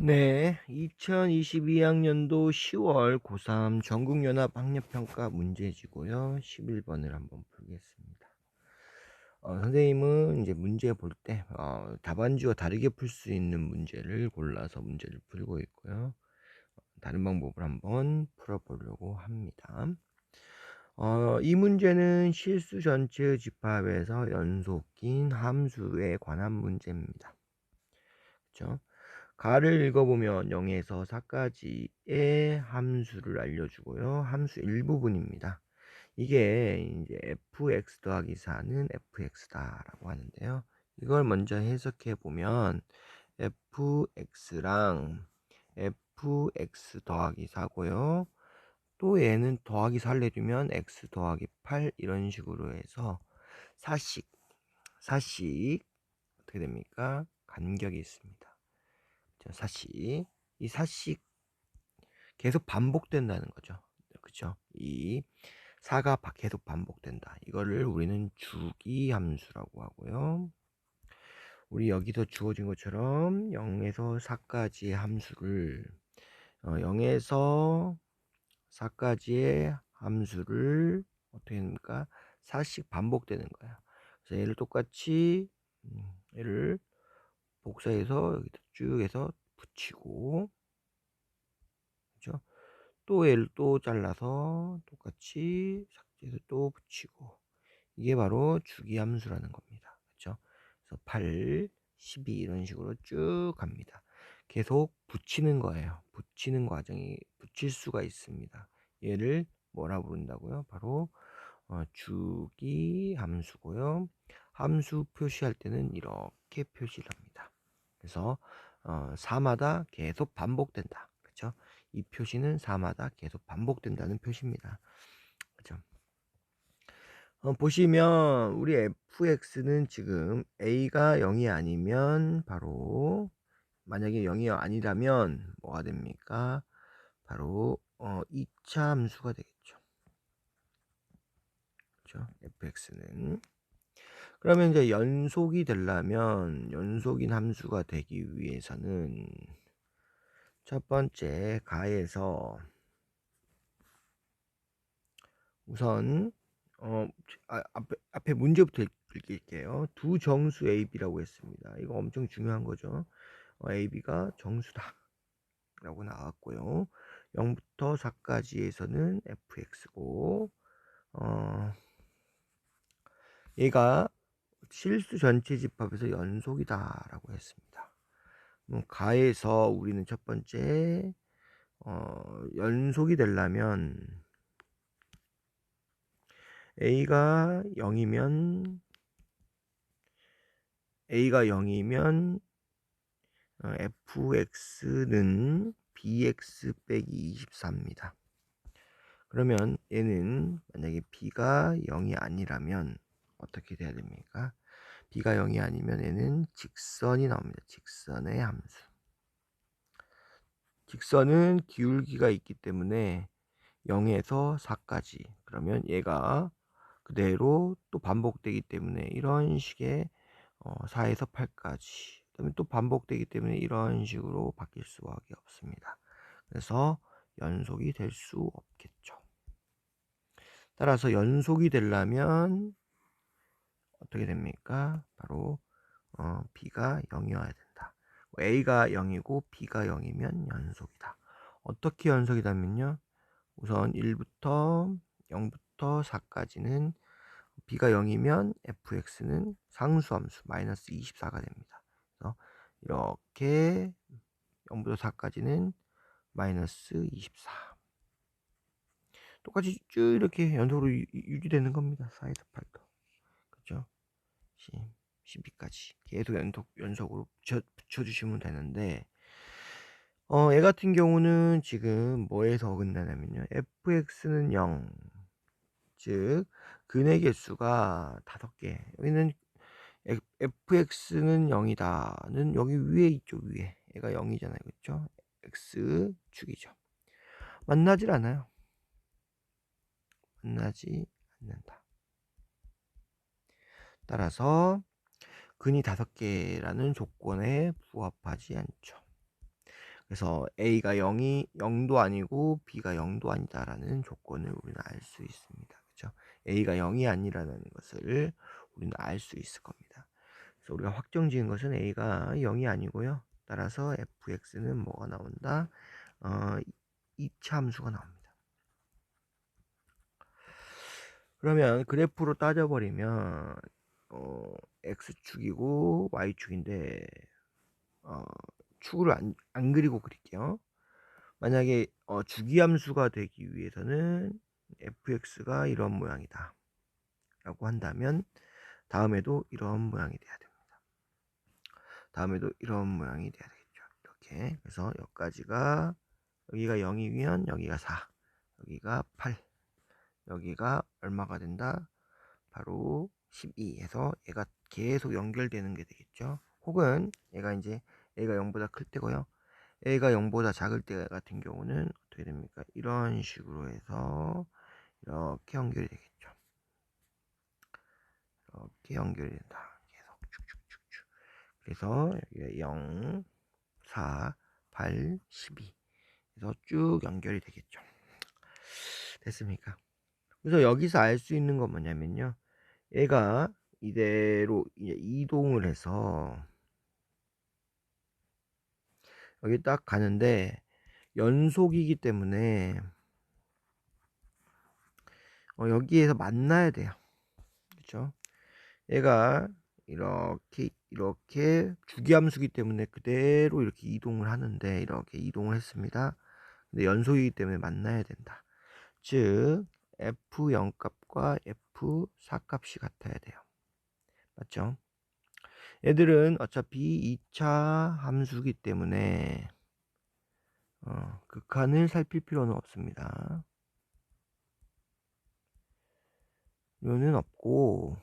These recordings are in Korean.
네, 2022학년도 10월 고3 전국연합 학력평가 문제지고요. 11번을 한번 풀겠습니다. 선생님은 이제 문제 볼 때 답안지와 다르게 풀 수 있는 문제를 골라서 문제를 풀고 있고요. 다른 방법을 한번 풀어보려고 합니다. 이 문제는 실수 전체의 집합에서 연속인 함수에 관한 문제입니다. 그렇죠? 가를 읽어보면 0에서 4까지의 함수를 알려주고요. 함수 일부분입니다. 이게 이제 fx 더하기 4는 fx다라고 하는데요. 이걸 먼저 해석해 보면 fx랑 fx 더하기 4고요. 또 얘는 더하기 4를 해주면 x 더하기 8 이런 식으로 해서 사식 어떻게 됩니까? 간격이 있습니다. 사식, 이 사식 계속 반복된다는 거죠. 그렇죠? 이 4가 계속 반복된다. 이거를 우리는 주기 함수라고 하고요. 우리 여기서 주어진 것처럼 0에서 4까지의 함수를 0에서 4까지의 함수를 어떻게 됩니까? 4씩 반복되는 거야. 그래서 얘를 똑같이 얘를 복사해서 여기다 쭉 해서 붙이고, 그죠? 또 얘를 또 잘라서 똑같이 삭제해서 또 붙이고, 이게 바로 주기함수라는 겁니다. 그렇죠? 그래서 8, 12 이런 식으로 쭉 갑니다. 계속 붙이는 거예요. 붙이는 과정이 붙일 수가 있습니다. 얘를 뭐라 부른다고요? 바로 주기함수고요. 함수 표시할 때는 이렇게 표시를 합니다. 그래서 4마다 계속 반복된다. 그렇죠? 이 표시는 4마다 계속 반복된다는 표시입니다. 그렇죠? 보시면 우리 fx는 지금 a가 0이 아니면 바로 만약에 0이 아니라면 뭐가 됩니까? 바로 2차 함수가 되겠죠. 그렇죠? fx는 그러면 이제 연속이 되려면 연속인 함수가 되기 위해서는 첫 번째 가에서 우선 앞에 문제부터 읽을게요. 두 정수 AB라고 했습니다. 이거 엄청 중요한 거죠. AB가 정수다 라고 나왔고요. 0부터 4까지에서는 fx고 얘가 실수 전체 집합에서 연속이다 라고 했습니다. 가에서 우리는 첫 번째 연속이 되려면 A가 0이면 fx는 bx 빼기 24입니다. 그러면 얘는 만약에 b가 0이 아니라면 어떻게 돼야 됩니까? b가 0이 아니면 얘는 직선이 나옵니다. 직선의 함수. 직선은 기울기가 있기 때문에 0에서 4까지, 그러면 얘가 그대로 또 반복되기 때문에 이런 식의 4에서 8까지, 그다음에 또 반복되기 때문에 이런 식으로 바뀔 수밖에 없습니다. 그래서 연속이 될 수 없겠죠. 따라서 연속이 되려면 어떻게 됩니까? 바로 b가 0이어야 된다. a가 0이고 b가 0이면 연속이다. 어떻게 연속이다면요, 우선 1부터 0부터 4까지는 b가 0이면 fx는 상수함수 마이너스 24가 됩니다. 그래서 이렇게 0부터 4까지는 마이너스 24, 똑같이 쭉 이렇게 연속으로 유지되는 겁니다. 4에서 8도. 그죠? 12까지 계속 연속으로 붙여주시면 되는데, 얘 같은 경우는 지금 뭐에서 어긋나냐면요, fx는 0, 즉 근의 개수가 5개. 여기는 fx는 0이다는 여기 위에 있죠. 위에 얘가 0이잖아요. 그렇죠? x축이죠. 만나질 않아요. 만나지 않는다. 따라서 근이 5개라는 조건에 부합하지 않죠. 그래서 A가 0도 아니고 B가 0도 아니다라는 조건을 우리는 알 수 있습니다. 그렇죠? A가 0이 아니라는 것을 우리는 알 수 있을 겁니다. 그래서 우리가 확정 지은 것은 A가 0이 아니고요. 따라서 fx는 뭐가 나온다? 2차 함수가 나옵니다. 그러면 그래프로 따져버리면 x축이고 y축인데 축을 안 그리고 그릴게요. 만약에 주기함수가 되기 위해서는 fx가 이런 모양이다 라고 한다면 다음에도 이런 모양이 돼야 됩니다. 다음에도 이런 모양이 돼야 되겠죠. 이렇게. 그래서 여기까지가, 여기가 0이면 여기가 4, 여기가 8, 여기가 얼마가 된다? 바로 12 해서 얘가 계속 연결되는 게 되겠죠. 혹은 얘가 이제 A가 0보다 클 때고요. A가 0보다 작을 때 같은 경우는 어떻게 됩니까? 이런 식으로 해서 이렇게 연결이 되겠죠. 이렇게 연결이 된다. 계속 쭉쭉쭉쭉. 그래서 여기가 0, 4, 8, 12 그래서 쭉 연결이 되겠죠. 됐습니까? 그래서 여기서 알 수 있는 건 뭐냐면요. 얘가 이대로 이제 이동을 해서 여기 딱 가는데 연속이기 때문에 여기에서 만나야 돼요. 그렇죠? 얘가 이렇게 주기함수기 때문에 그대로 이렇게 이동을 하는데 이렇게 이동을 했습니다. 근데 연속이기 때문에 만나야 된다. 즉 f0 값과 f4 값이 같아야 돼요. 맞죠? 얘들은 어차피 2차 함수기 때문에 극한을 살필 필요는 없습니다. 이거는 없고,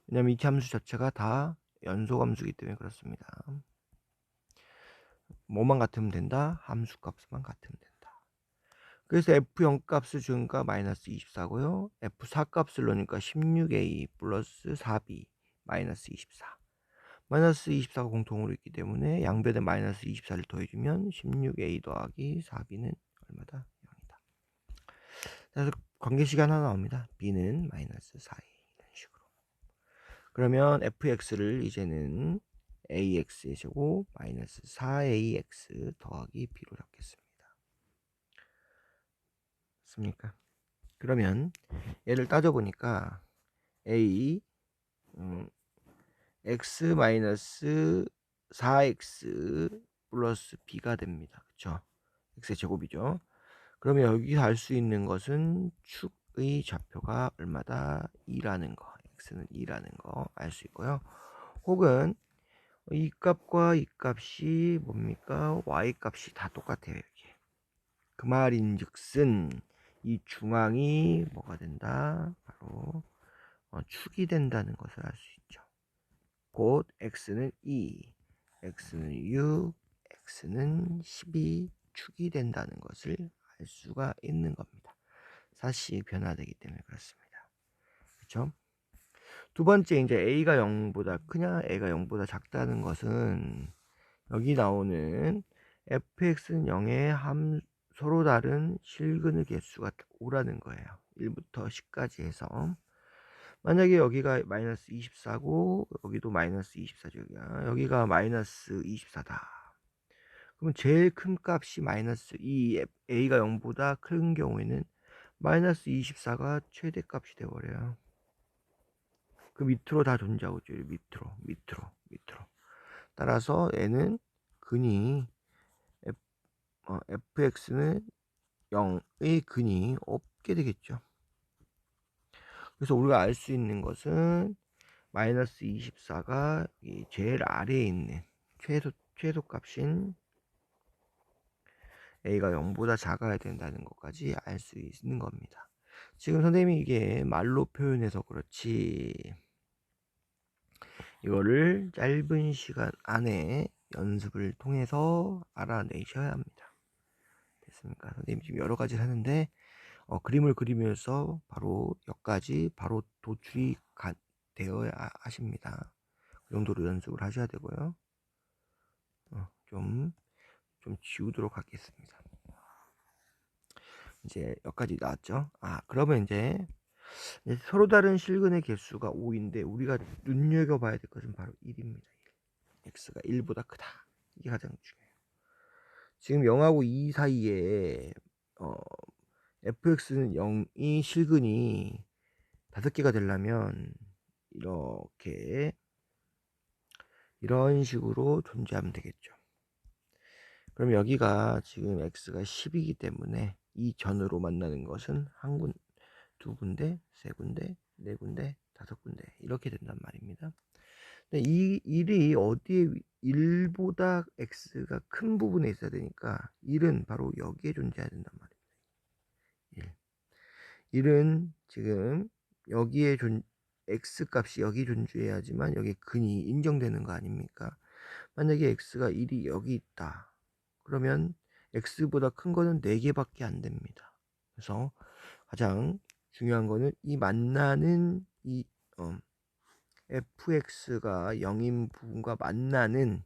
왜냐면 이 함수 자체가 다 연소함수이기 때문에 그렇습니다. 뭐만 같으면 된다? 함수 값만 같으면 된다. 그래서 f0 값을 주니까 마이너스 24고요. f4 값을 넣으니까 16a 플러스 4b 마이너스 24. 마이너스 24가 공통으로 있기 때문에 양변에 마이너스 24를 더해주면 16a 더하기 4b는 얼마다? 0이다. 그래서 관계식이 하나 나옵니다. b는 마이너스 4a 이런 식으로. 그러면 fx를 이제는 ax의 제곱 마이너스 4ax 더하기 b로 잡겠습니다. 맞습니까? 그러면 얘를 따져보니까 a x 마이너스 4x 플러스 b가 됩니다. 그쵸? x의 제곱이죠. 그러면 여기서 알 수 있는 것은 축의 좌표가 얼마다? 2라는 거, x는 2라는 거 알 수 있고요. 혹은 이 값과 이 값이 뭡니까? y 값이 다 똑같아요. 이렇게. 그 말인즉슨 이 중앙이 뭐가 된다? 바로 축이 된다는 것을 알 수 있죠. 곧 x는 2, x는 6, x는 12 축이 된다는 것을 알 수가 있는 겁니다. 사시 변화되기 때문에 그렇습니다. 그렇죠? 두 번째 이제 a가 0보다 크냐 a가 0보다 작다는 것은 여기 나오는 fx는 0의 서로 다른 실근의 개수가 5라는 거예요. 1부터 10까지 해서 만약에 여기가 마이너스 24고 여기도 마이너스 24죠. 여기가 마이너스 24다. 그러면 제일 큰 값이 마이너스 이 a가 0보다 큰 경우에는 마이너스 24가 최대값이 되어버려요. 그 밑으로 다 존재하고 있죠. 밑으로. 따라서 얘는 근이 fx는 0의 근이 없게 되겠죠. 그래서 우리가 알 수 있는 것은 마이너스 24가 제일 아래에 있는 최소값인 a가 0보다 작아야 된다는 것까지 알 수 있는 겁니다. 지금 선생님이 이게 말로 표현해서 그렇지 이거를 짧은 시간 안에 연습을 통해서 알아내셔야 합니다. 됐습니까? 선생님 지금 여러 가지를 하는데 그림을 그리면서 바로 여기까지 바로 도출이 되어야 하십니다. 그 정도로 연습을 하셔야 되고요. 좀 좀 지우도록 하겠습니다. 이제 여기까지 나왔죠. 그러면 이제 서로 다른 실근의 개수가 5인데 우리가 눈여겨봐야 될 것은 바로 1입니다. x가 1보다 크다. 이게 가장 중요해요. 지금 0하고 2 사이에 fx는 0이 실근이 5개가 되려면 이런 식으로 존재하면 되겠죠. 그럼 여기가 지금 x가 10이기 때문에 이 전으로 만나는 것은 한 군, 두 군데, 세 군데, 네 군데, 다섯 군데 이렇게 된단 말입니다. 근데 이 1이 어디에 1보다 x가 큰 부분에 있어야 되니까 1은 바로 여기에 존재해야 된단 말입니다. 1은 지금 여기에 x 값이 여기 존재해야지만 여기 근이 인정되는 거 아닙니까? 만약에 x가 1이 여기 있다. 그러면 x보다 큰 거는 4개밖에 안 됩니다. 그래서 가장 중요한 거는 이 만나는 fx가 0인 부분과 만나는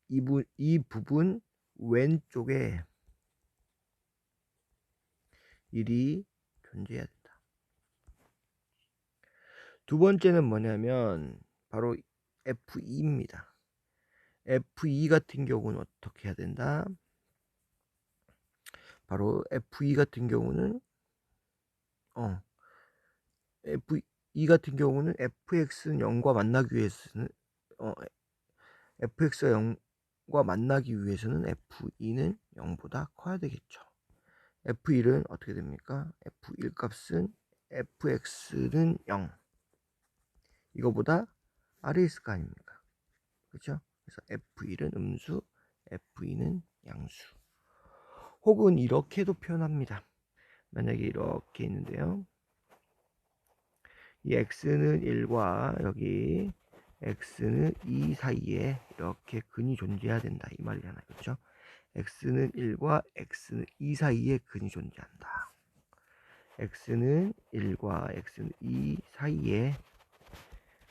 이 부분 왼쪽에 1이 존재해야 된다. 두 번째는 뭐냐면 바로 f2입니다. f2 같은 경우는 어떻게 해야 된다? 바로 f2 같은 경우는 f2 같은 경우는 fx는 0과 만나기 위해서는 fx가 0과 만나기 위해서는 f2는 0보다 커야 되겠죠. f1은 어떻게 됩니까? f1 값은 fx는 0 이거보다 아래에 있을 거 아닙니까? 그렇죠? 그래서 f1은 음수, f2는 양수. 혹은 이렇게도 표현합니다. 만약에 이렇게 있는데요. 이 x는 1과 여기 x는 2 사이에 이렇게 근이 존재해야 된다 이 말이잖아요. 그렇죠? x는 1과 x는 2 사이에 근이 존재한다. x는 1과 x는 2 사이에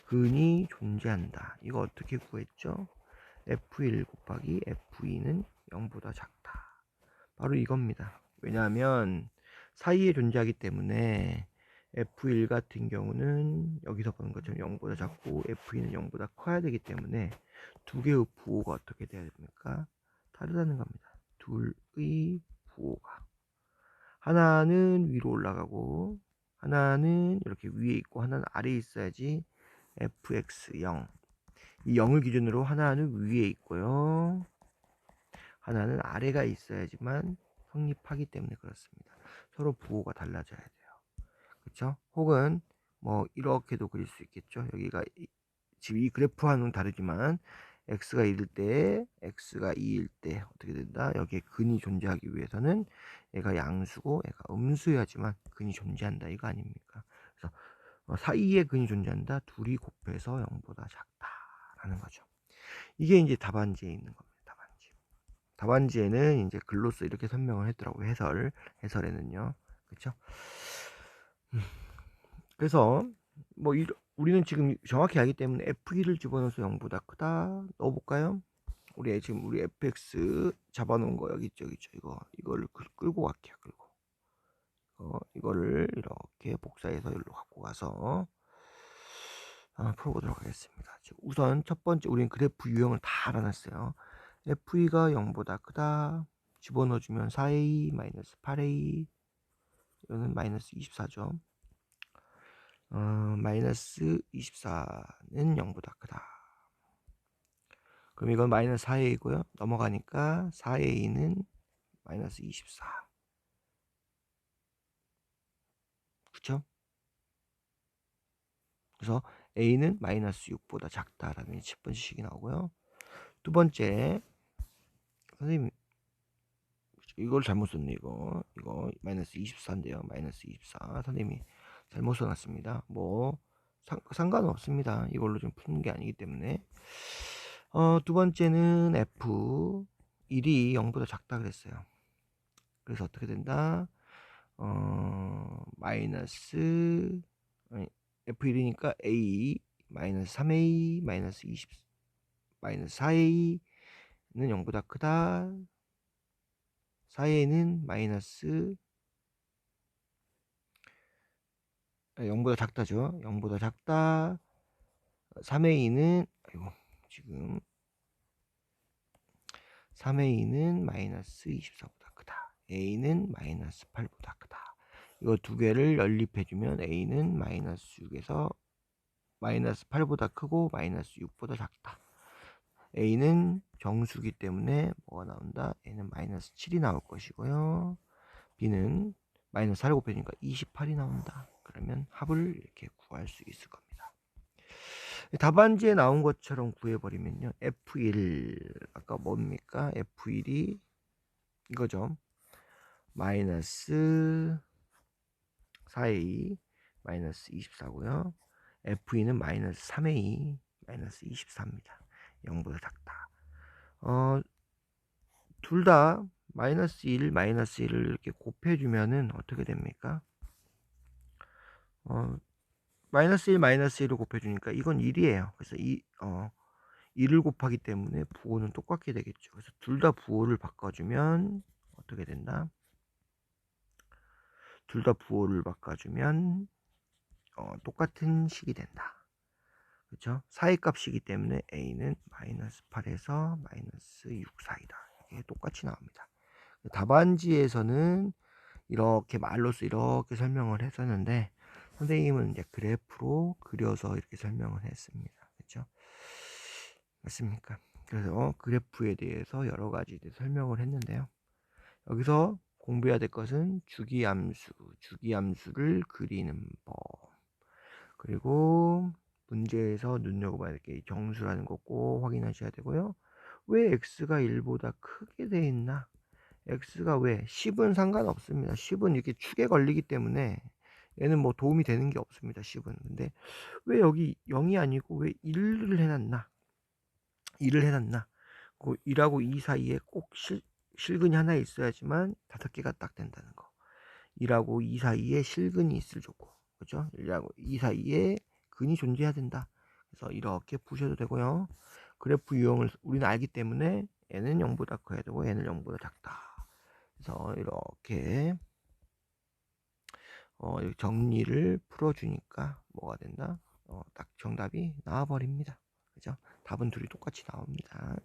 근이 존재한다. 이거 어떻게 구했죠? f1 곱하기 f2는 0보다 작다. 바로 이겁니다. 왜냐하면 사이에 존재하기 때문에 f1 같은 경우는 여기서 보는 것처럼 0보다 작고 f2는 0보다 커야 되기 때문에 두 개의 부호가 어떻게 돼야 됩니까? 다르다는 겁니다. 둘의 부호가 하나는 위로 올라가고 하나는 이렇게 위에 있고 하나는 아래에 있어야지 fx0 이 0을 기준으로 하나는 위에 있고요 하나는 아래가 있어야지만 성립하기 때문에 그렇습니다. 서로 부호가 달라져야 돼요. 그렇죠? 혹은 뭐 이렇게도 그릴 수 있겠죠. 여기가 지금 이 그래프와는 다르지만 x가 1일 때 x가 2일 때 어떻게 된다? 여기에 근이 존재하기 위해서는 얘가 양수고 얘가 음수여야지만 근이 존재한다 이거 아닙니까? 그래서 사이에 근이 존재한다. 둘이 곱해서 0보다 작다라는 거죠. 이게 이제 답안지에 있는 겁니다. 답안지에는 이제 글로써 이렇게 설명을 했더라고요. 해설에는요. 그렇죠? 그래서 뭐 우리는 지금 정확히 알기 때문에 f2를 집어넣어서 0보다 크다 넣어볼까요? 우리 지금 우리 fx 잡아놓은 거 여기 있죠. 이거를 끌고 갈게요. 이거를 이렇게 복사해서 여기로 갖고 가서 풀어보도록 하겠습니다. 우선 첫 번째 우리는 그래프 유형을 다 알아놨어요. f2가 0보다 크다 집어넣어주면 4a 마이너스 8a 이거는 마이너스 24죠. 마이너스 24는 0보다 크다. 그럼 이건 마이너스 4a이고요. 넘어가니까 4a는 마이너스 24. 그쵸? 그래서 a는 마이너스 6보다 작다라는 첫 번째 식이 나오고요. 두 번째, 선생님 이걸 잘못 썼네. 이거 마이너스 24인데요. 마이너스 24 선생님이 잘못 써놨습니다. 뭐 상관없습니다. 이걸로 좀 푸는 게 아니기 때문에. 두 번째는 f 1이 0보다 작다 그랬어요. 그래서 어떻게 된다? 마이너스 f1이니까 a 마이너스 3a 마이너스 20 마이너스 4a 0보다 크다. 4a는 마이너스 0보다 작다죠. 0보다 작다. 3a는 아이고 지금 3a는 마이너스 24보다 크다. a는 마이너스 8보다 크다. 이거 두 개를 연립해주면 a는 마이너스 6에서 마이너스 8보다 크고 마이너스 6보다 작다. a는 정수기 때문에 뭐가 나온다? a는 마이너스 7이 나올 것이고요. b는 마이너스 4를 곱해주니까 28이 나온다. 그러면 합을 이렇게 구할 수 있을 겁니다. 답안지에 나온 것처럼 구해버리면요. F1 아까 뭡니까? F1이 이거죠. 마이너스 4a 마이너스 24고요. F2는 마이너스 3a 마이너스 24입니다. 0보다 작다. 둘 다 마이너스 1, 마이너스 1을 이렇게 곱해주면은 어떻게 됩니까? 마이너스 1, 마이너스 1을 곱해주니까 이건 1이에요. 그래서 1을 곱하기 때문에 부호는 똑같게 되겠죠. 그래서 둘 다 부호를 바꿔주면 어떻게 된다? 둘 다 부호를 바꿔주면 똑같은 식이 된다. 그렇죠? 사이 값이기 때문에 a는 마이너스 8에서 마이너스 6 사이다. 이게 똑같이 나옵니다. 답안지에서는 이렇게 말로써 이렇게 설명을 했었는데 선생님은 이제 그래프로 그려서 이렇게 설명을 했습니다. 그렇죠? 맞습니까? 그래서 그래프에 대해서 여러 가지 설명을 했는데요. 여기서 공부해야 될 것은 주기함수, 주기함수를 그리는 법. 그리고 문제에서 눈여겨봐야 될 게 정수라는 거 꼭 확인하셔야 되고요. 왜 x가 1보다 크게 돼 있나? x가 왜? 10은 상관없습니다. 10은 이렇게 축에 걸리기 때문에 얘는 뭐 도움이 되는 게 없습니다. 10은. 근데 왜 여기 0이 아니고 왜 1을 해놨나? 1을 해놨나? 그 1하고 2 사이에 꼭 실근이 하나 있어야지만 5개가 딱 된다는 거. 1하고 2 사이에 실근이 있을 좋고, 그죠? 1하고 2 사이에 근이 존재해야 된다. 그래서 이렇게 푸셔도 되고요. 그래프 유형을 우리는 알기 때문에 얘는 0보다 커야 되고 얘는 0보다 작다. 그래서 이렇게 정리를 풀어주니까 뭐가 된다? 딱 정답이 나와버립니다. 그죠? 답은 둘이 똑같이 나옵니다.